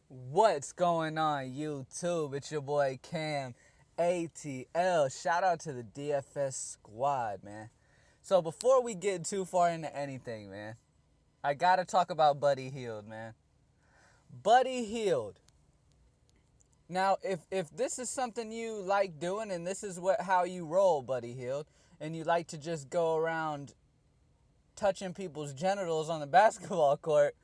What's going on, YouTube? It's your boy Cam ATL. Shout out to the DFS squad, man. So before we get too far into anything, man, I gotta talk about Buddy Hield, man. Buddy Hield. Now, if this is something you like doing and this is how you roll, Buddy Hield, and you like to just go around touching people's genitals on the basketball court,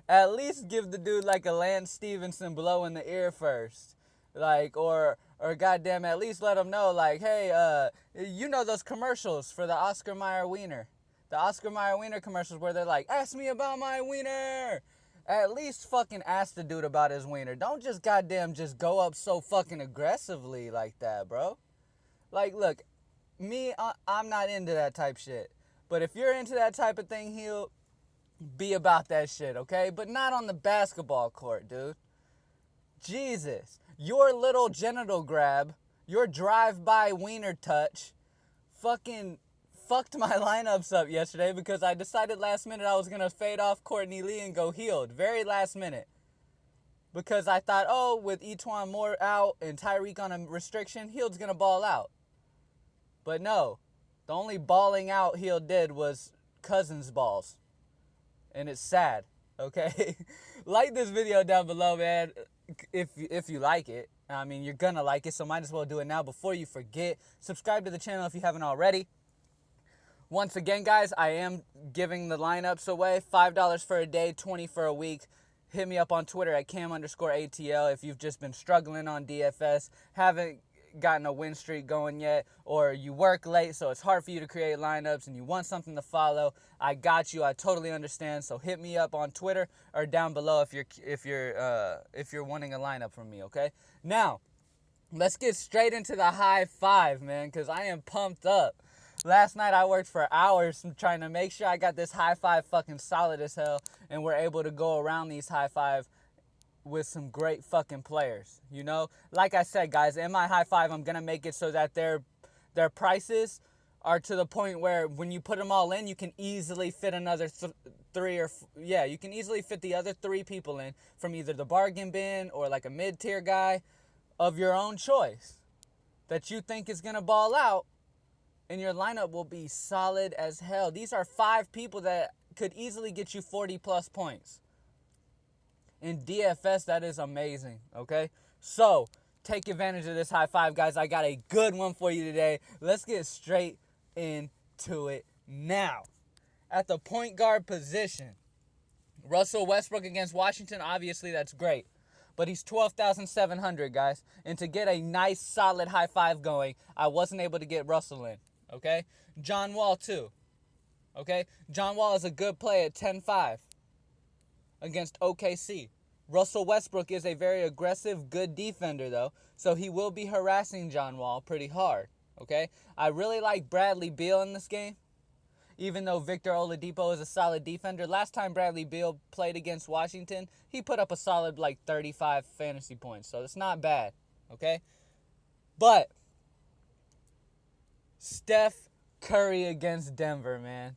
at least give the dude like a Lance Stevenson blow in the ear first. Like, or goddamn, at least let him know, like, hey, you know those commercials for the Oscar Mayer wiener. The Oscar Mayer wiener commercials where they're like, ask me about my wiener. At least fucking ask the dude about his wiener. Don't just goddamn just go up so fucking aggressively like that, bro. Like, look, I'm not into that type shit. But if you're into that type of thing, he'll be about that shit, okay? But not on the basketball court, dude. Jesus. Your little genital grab, your drive-by wiener touch, fucking fucked my lineups up yesterday because I decided last minute I was going to fade off Courtney Lee and go Hield. Very last minute. Because I thought, oh, with Etuan Moore out and Tyreek on a restriction, Hield's going to ball out. But no. The only balling out Hield did was Cousins balls. And it's sad, okay? Like this video down below, man, if you like it. I mean, you're gonna like it, so might as well do it now before you forget. Subscribe to the channel if you haven't already. Once again, guys, I am giving the lineups away. $5 for a day, $20 for a week. Hit me up on Twitter at Cam_ATL if you've just been struggling on DFS, haven't gotten a win streak going yet, or you work late so it's hard for you to create lineups and you want something to follow. I got you. I totally understand. So hit me up on Twitter or down below if you're wanting a lineup from me, okay? Now, let's get straight into the high five, man, because I am pumped up. Last night I worked for hours trying to make sure I got this high five fucking solid as hell, and we're able to go around these high five with some great fucking players, you know? Like I said, guys, in my high five, I'm going to make it so that their prices are to the point where when you put them all in, you can easily fit another you can easily fit the other three people in from either the bargain bin or like a mid-tier guy of your own choice that you think is going to ball out, and your lineup will be solid as hell. These are 5 people that could easily get you 40 plus points. In DFS, that is amazing, okay? So, take advantage of this high five, guys. I got a good one for you today. Let's get straight into it now. At the point guard position, Russell Westbrook against Washington, obviously that's great. But he's 12,700, guys. And to get a nice, solid high five going, I wasn't able to get Russell in, okay? John Wall, too, okay? John Wall is a good play at 10-5 against OKC. Russell Westbrook is a very aggressive, good defender, though, so he will be harassing John Wall pretty hard, okay? I really like Bradley Beal in this game, even though Victor Oladipo is a solid defender. Last time Bradley Beal played against Washington, he put up a solid, 35 fantasy points, so it's not bad, okay? But Steph Curry against Denver, man.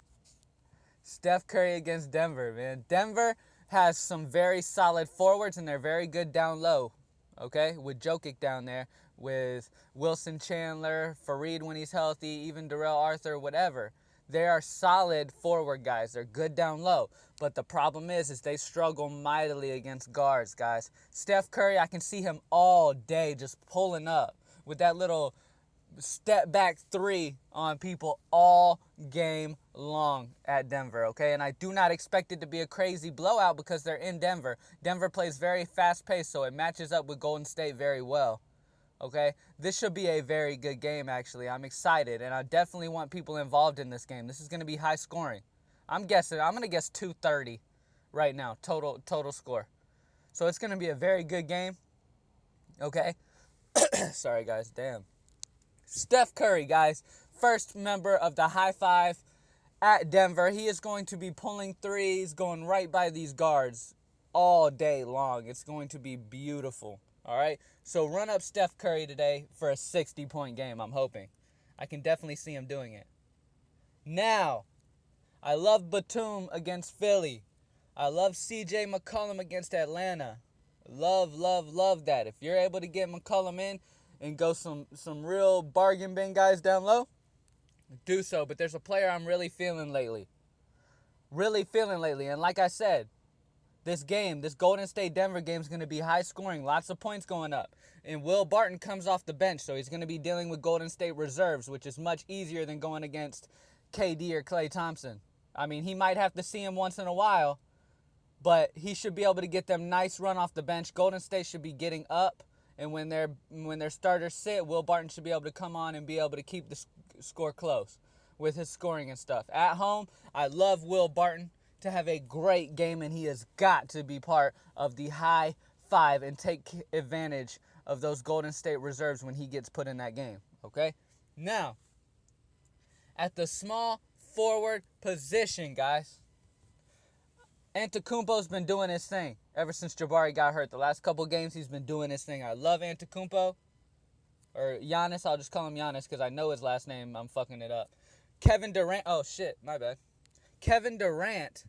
Steph Curry against Denver, man. Denver has some very solid forwards, and they're very good down low, okay? With Jokic down there, with Wilson Chandler, Fareed when he's healthy, even Darrell Arthur, whatever. They are solid forward guys. They're good down low. But the problem is they struggle mightily against guards, guys. Steph Curry, I can see him all day just pulling up with that little step back 3 on people all game long at Denver, okay? And I do not expect it to be a crazy blowout because they're in Denver. Denver plays very fast-paced, so it matches up with Golden State very well, okay? This should be a very good game, actually. I'm excited, and I definitely want people involved in this game. This is going to be high scoring. I'm going to guess 230 right now, total score. So it's going to be a very good game, okay? Sorry, guys, damn. Steph Curry, guys, first member of the high five at Denver. He is going to be pulling threes, going right by these guards all day long. It's going to be beautiful, all right? So run up Steph Curry today for a 60-point game, I'm hoping. I can definitely see him doing it. Now, I love Batum against Philly. I love CJ McCollum against Atlanta, Love, love, love that. If you're able to get McCollum in and go some real bargain bin guys down low, do so. But there's a player I'm really feeling lately. And like I said, this Golden State Denver game is going to be high scoring, lots of points going up. And Will Barton comes off the bench, so he's going to be dealing with Golden State reserves, which is much easier than going against KD or Klay Thompson. I mean, he might have to see him once in a while, but he should be able to get them nice run off the bench. Golden State should be getting up, and when their starters sit, Will Barton should be able to come on and be able to keep the score close with his scoring and stuff. At home, I love Will Barton to have a great game, and he has got to be part of the high five and take advantage of those Golden State reserves when he gets put in that game, okay? Now, at the small forward position, guys, Antetokounmpo's been doing his thing ever since Jabari got hurt. The last couple games, he's been doing his thing. I love Antetokounmpo, or Giannis. I'll just call him Giannis because I know his last name. I'm fucking it up. Kevin Durant. Oh, shit. My bad. Kevin Durant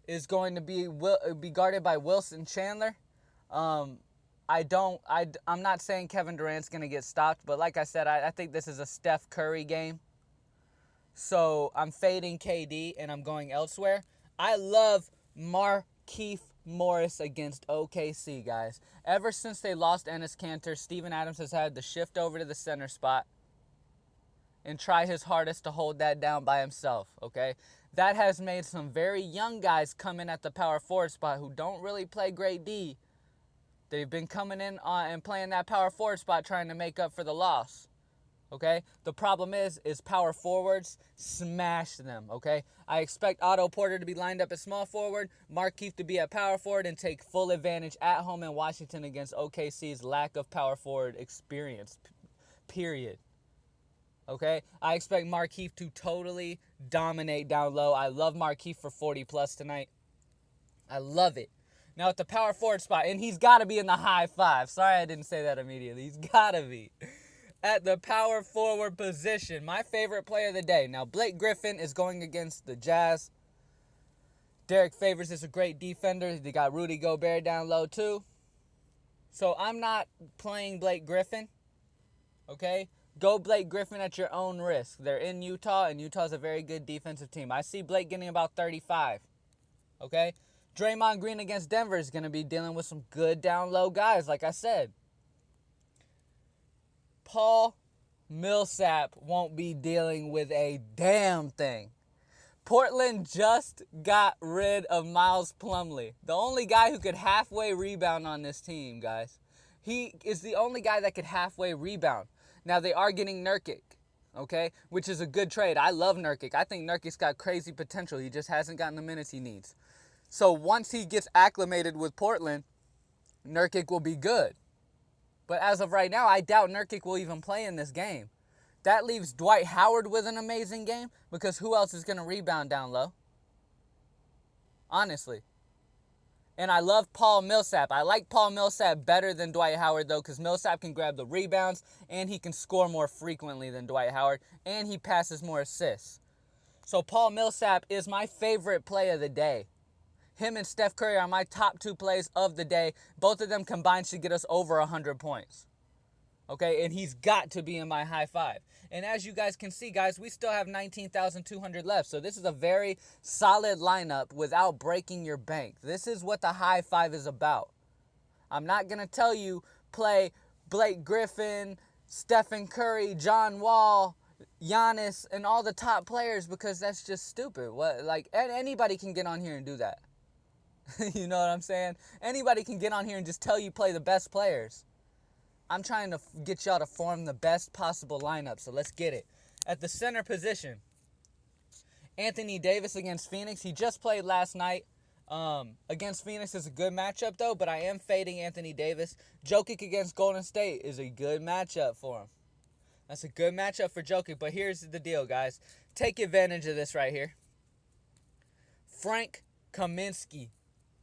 is going to be guarded by Wilson Chandler. I'm not saying Kevin Durant's going to get stopped, but like I said, I think this is a Steph Curry game. So I'm fading KD and I'm going elsewhere. I love Markieff Morris against OKC, guys. Ever since they lost Enes Kanter, Steven Adams has had to shift over to the center spot and try his hardest to hold that down by himself, okay? That has made some very young guys come in at the power forward spot who don't really play great D. They've been coming in and playing that power forward spot trying to make up for the loss, okay? The problem is power forwards smash them, okay? I expect Otto Porter to be lined up at small forward, Markieff to be at power forward, and take full advantage at home in Washington against OKC's lack of power forward experience, period. Okay, I expect Markieff to totally dominate down low. I love Markieff for 40+ tonight. I love it. Now at the power forward spot, and he's got to be in the high five. Sorry I didn't say that immediately. He's got to be. At the power forward position, my favorite player of the day. Now Blake Griffin is going against the Jazz. Derek Favors is a great defender. They got Rudy Gobert down low too. So I'm not playing Blake Griffin. Okay? Go Blake Griffin at your own risk. They're in Utah, and Utah's a very good defensive team. I see Blake getting about 35. Okay? Draymond Green against Denver is going to be dealing with some good down-low guys, like I said. Paul Millsap won't be dealing with a damn thing. Portland just got rid of Miles Plumlee, the only guy who could halfway rebound on this team, guys. He is the only guy that could halfway rebound. Now, they are getting Nurkic, okay, which is a good trade. I love Nurkic. I think Nurkic's got crazy potential. He just hasn't gotten the minutes he needs. So once he gets acclimated with Portland, Nurkic will be good. But as of right now, I doubt Nurkic will even play in this game. That leaves Dwight Howard with an amazing game because who else is going to rebound down low? Honestly. And I love Paul Millsap. I like Paul Millsap better than Dwight Howard, though, because Millsap can grab the rebounds, and he can score more frequently than Dwight Howard, and he passes more assists. So Paul Millsap is my favorite play of the day. Him and Steph Curry are my top two plays of the day. Both of them combined should get us over 100 points. Okay, and he's got to be in my high five. And as you guys can see, guys, we still have 19,200 left. So this is a very solid lineup without breaking your bank. This is what the high five is about. I'm not going to tell you play Blake Griffin, Stephen Curry, John Wall, Giannis, and all the top players because that's just stupid. Anybody can get on here and do that. You know what I'm saying? Anybody can get on here and just tell you play the best players. I'm trying to get y'all to form the best possible lineup, so let's get it. At the center position, Anthony Davis against Phoenix. He just played last night. Against Phoenix is a good matchup, though, but I am fading Anthony Davis. Jokic against Golden State is a good matchup for him. That's a good matchup for Jokic, but here's the deal, guys. Take advantage of this right here. Frank Kaminsky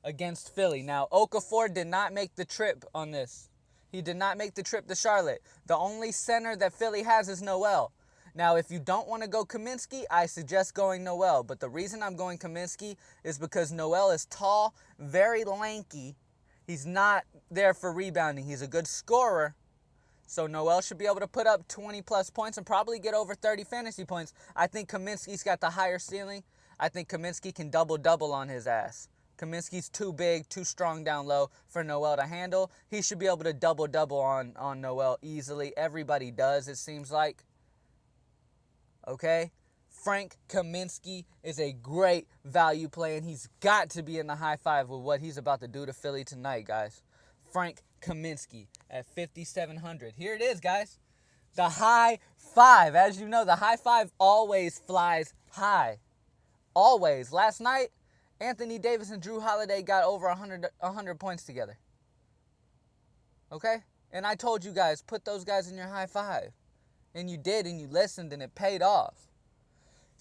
against Philly. Now, Okafor did not make the trip on this. He did not make the trip to Charlotte. The only center that Philly has is Noel. Now, if you don't want to go Kaminsky, I suggest going Noel. But the reason I'm going Kaminsky is because Noel is tall, very lanky. He's not there for rebounding. He's a good scorer. So Noel should be able to put up 20-plus points and probably get over 30 fantasy points. I think Kaminsky's got the higher ceiling. I think Kaminsky can double-double on his ass. Kaminsky's too big, too strong down low for Noel to handle. He should be able to double-double on Noel easily. Everybody does, it seems like. Okay? Frank Kaminsky is a great value play, and he's got to be in the high five with what he's about to do to Philly tonight, guys. Frank Kaminsky at 5,700. Here it is, guys. The high five. As you know, the high five always flies high. Always. Last night, Anthony Davis and Drew Holiday got over 100 points together. Okay? And I told you guys, put those guys in your high five. And you did, and you listened, and it paid off.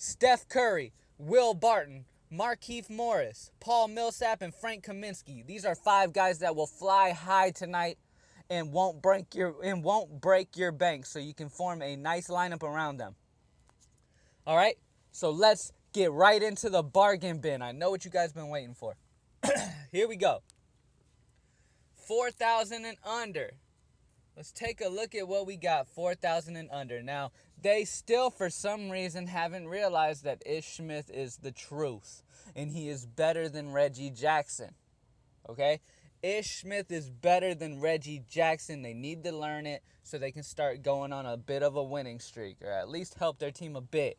Steph Curry, Will Barton, Markieff Morris, Paul Millsap, and Frank Kaminsky. These are 5 guys that will fly high tonight and won't break your bank, so you can form a nice lineup around them. All right? So let's get right into the bargain bin. I know what you guys been waiting for. Here we go. 4,000 and under. Let's take a look at what we got, 4,000 and under. Now, they still, for some reason, haven't realized that Ish Smith is the truth, and he is better than Reggie Jackson, okay? Ish Smith is better than Reggie Jackson. They need to learn it so they can start going on a bit of a winning streak, or at least help their team a bit.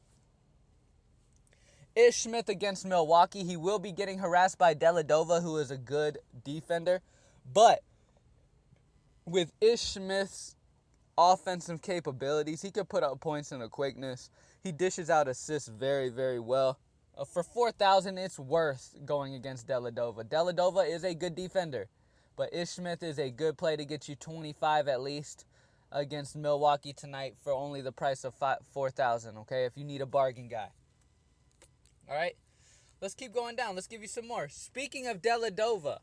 Ish Smith against Milwaukee. He will be getting harassed by Deladova, who is a good defender, but with Ish Smith's offensive capabilities, he could put up points in a quickness. He dishes out assists very, very well. For 4,000, it's worth going against Deladova. Deladova is a good defender, but Ish Smith is a good play to get you 25 at least against Milwaukee tonight for only the price of 4,000, okay, if you need a bargain guy. All right, let's keep going down. Let's give you some more. Speaking of Deladova,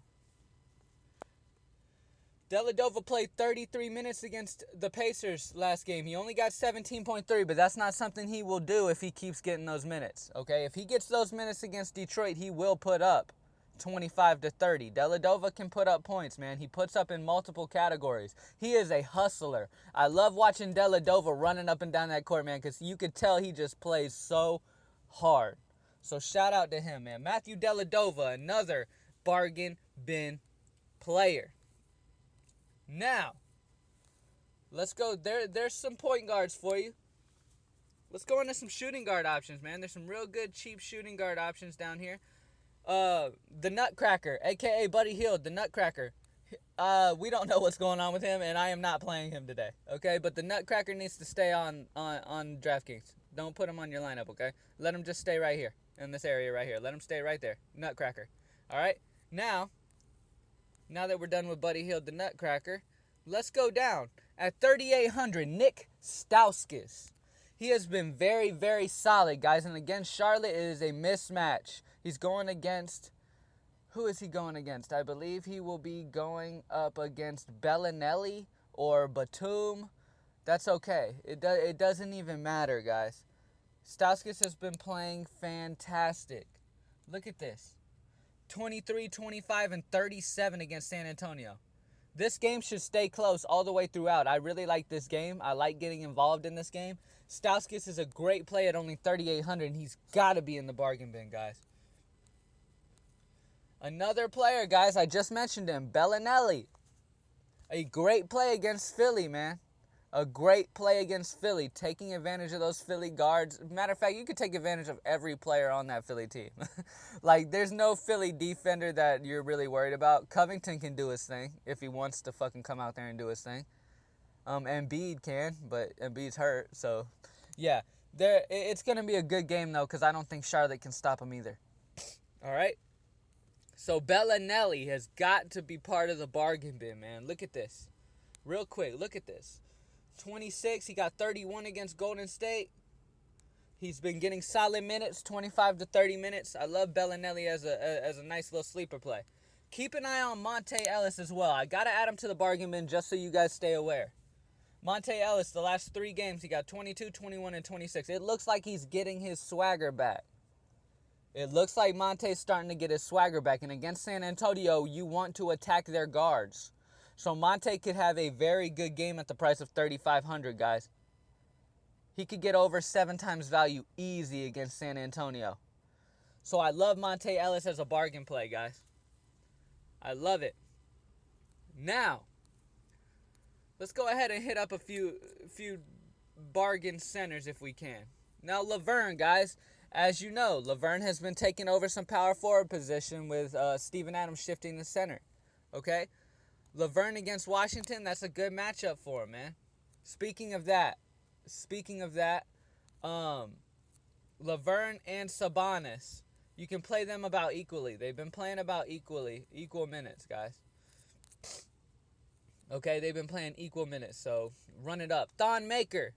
Deladova played 33 minutes against the Pacers last game. He only got 17.3, but that's not something he will do if he keeps getting those minutes, okay? If he gets those minutes against Detroit, he will put up 25 to 30. Deladova can put up points, man. He puts up in multiple categories. He is a hustler. I love watching Deladova running up and down that court, man, because you could tell he just plays so hard. So shout out to him, man. Matthew Deladova, another bargain bin player. Now, let's go. There's some point guards for you. Let's go into some shooting guard options, man. There's some real good, cheap shooting guard options down here. The Nutcracker, a.k.a. Buddy Hield, the Nutcracker. We don't know what's going on with him, and I am not playing him today, okay? But the Nutcracker needs to stay on Draftkings. Don't put him on your lineup, okay? Let him just stay right here, in this area right here. Let him stay right there, Nutcracker. All right? Now that we're done with Buddy Hield, the Nutcracker, let's go down. At 3,800, Nick Stauskas. He has been very, very solid, guys. And against Charlotte, it is a mismatch. He's going against... Who is he going against? I believe he will be going up against Bellinelli or Batum. That's okay. It doesn't even matter, guys. Stauskas has been playing fantastic. Look at this. 23, 25, and 37 against San Antonio. This game should stay close all the way throughout. I really like this game. I like getting involved in this game. Stauskas is a great play at only 3,800, and he's got to be in the bargain bin, guys. Another player, guys, I just mentioned him, Bellinelli. A great play against Philly, man. A great play against Philly, taking advantage of those Philly guards. Matter of fact, you could take advantage of every player on that Philly team. Like, there's no Philly defender that you're really worried about. Covington can do his thing if he wants to fucking come out there and do his thing. Embiid can, but Embiid's hurt. So, yeah. It's going to be a good game, though, because I don't think Charlotte can stop him either. All right? So, Bellinelli has got to be part of the bargain bin, man. Look at this. Real quick, look at this. 26, he got 31 against Golden State. He's been getting solid minutes, 25 to 30 minutes. I love Bellinelli as a nice little sleeper play. Keep an eye on Monte Ellis as well. I got to add him to the bargain bin just so you guys stay aware. Monte Ellis, the last 3 games, he got 22, 21, and 26. It looks like he's getting his swagger back. It looks like Monte's starting to get his swagger back. And against San Antonio, you want to attack their guards. So Monte could have a very good game at the price of 3,500, guys. He could get over 7 times value easy against San Antonio. So I love Monte Ellis as a bargain play, guys. I love it. Now, let's go ahead and hit up a few bargain centers if we can. Now, Laverne, guys. As you know, Laverne has been taking over some power forward position with Steven Adams shifting the center. Okay? Laverne against Washington, that's a good matchup for him, man. Speaking of that, Laverne and Sabonis, you can play them about equally. They've been playing about equal minutes, guys. Okay, they've been playing equal minutes, so run it up. Thon Maker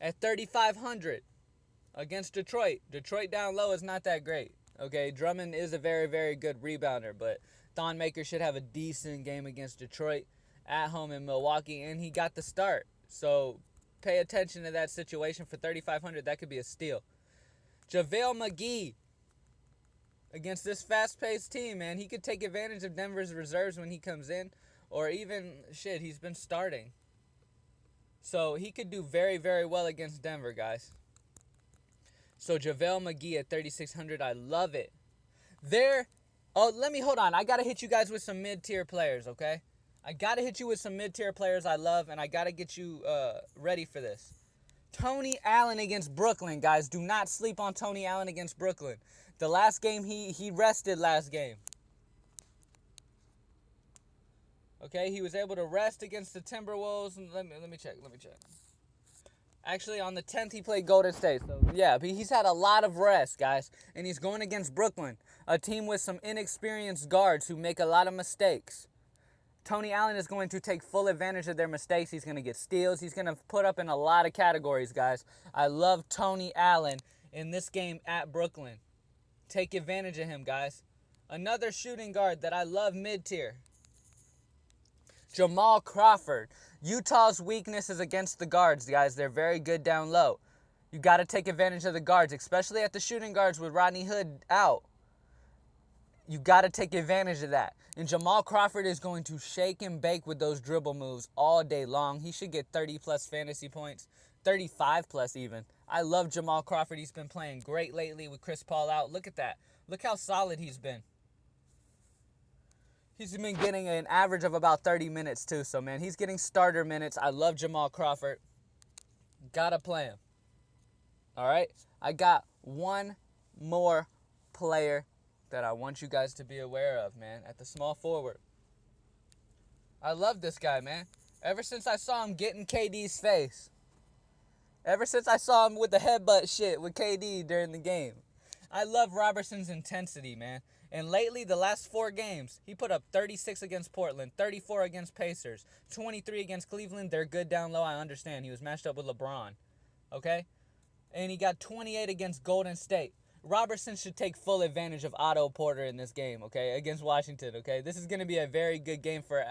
at 3,500 against Detroit. Detroit down low is not that great. Okay, Drummond is a very, very good rebounder, but Thon Maker should have a decent game against Detroit at home in Milwaukee, and he got the start. So pay attention to that situation for 3,500. That could be a steal. JaVale McGee against this fast-paced team, man. He could take advantage of Denver's reserves when he comes in, or even, he's been starting. So he could do very, very well against Denver, guys. So JaVale McGee at 3,600, I love it. Hold on. I got to hit you guys with some mid-tier players, okay? I got to hit you with some mid-tier players I love, and I got to get you ready for this. Tony Allen against Brooklyn, guys. Do not sleep on Tony Allen against Brooklyn. The last game, he rested last game. Okay, he was able to rest against the Timberwolves. Let me check. Actually, on the 10th, he played Golden State. So, yeah, but he's had a lot of rest, guys. And he's going against Brooklyn, a team with some inexperienced guards who make a lot of mistakes. Tony Allen is going to take full advantage of their mistakes. He's going to get steals. He's going to put up in a lot of categories, guys. I love Tony Allen in this game at Brooklyn. Take advantage of him, guys. Another shooting guard that I love mid-tier. Jamal Crawford. Utah's weakness is against the guards, guys. They're very good down low. You got to take advantage of the guards, especially at the shooting guards with Rodney Hood out. You got to take advantage of that. And Jamal Crawford is going to shake and bake with those dribble moves all day long. He should get 30-plus fantasy points, 35-plus even. I love Jamal Crawford. He's been playing great lately with Chris Paul out. Look at that. Look how solid he's been. He's been getting an average of about 30 minutes, too. So, man, he's getting starter minutes. I love Jamal Crawford. Gotta play him. All right? I got one more player that I want you guys to be aware of, man, at the small forward. I love this guy, man. Ever since I saw him get in KD's face. Ever since I saw him with the headbutt shit with KD during the game. I love Robertson's intensity, man. And lately, the last 4 games, he put up 36 against Portland, 34 against Pacers, 23 against Cleveland. They're good down low, I understand. He was matched up with LeBron, okay? And he got 28 against Golden State. Robertson should take full advantage of Otto Porter in this game, okay, against Washington, okay? This is going to be a very good game for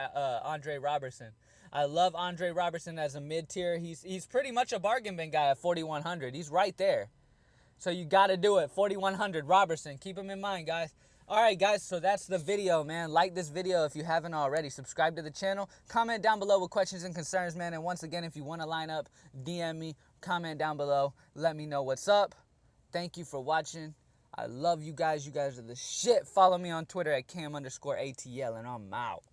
Andre Robertson. I love Andre Robertson as a mid-tier. He's pretty much a bargain bin guy at 4,100. He's right there. So you got to do it. 4,100, Robertson. Keep him in mind, guys. All right, guys, so that's the video, man. Like this video if you haven't already. Subscribe to the channel. Comment down below with questions and concerns, man. And once again, if you want to line up, DM me. Comment down below. Let me know what's up. Thank you for watching. I love you guys. You guys are the shit. Follow me on Twitter at Cam_ATL, and I'm out.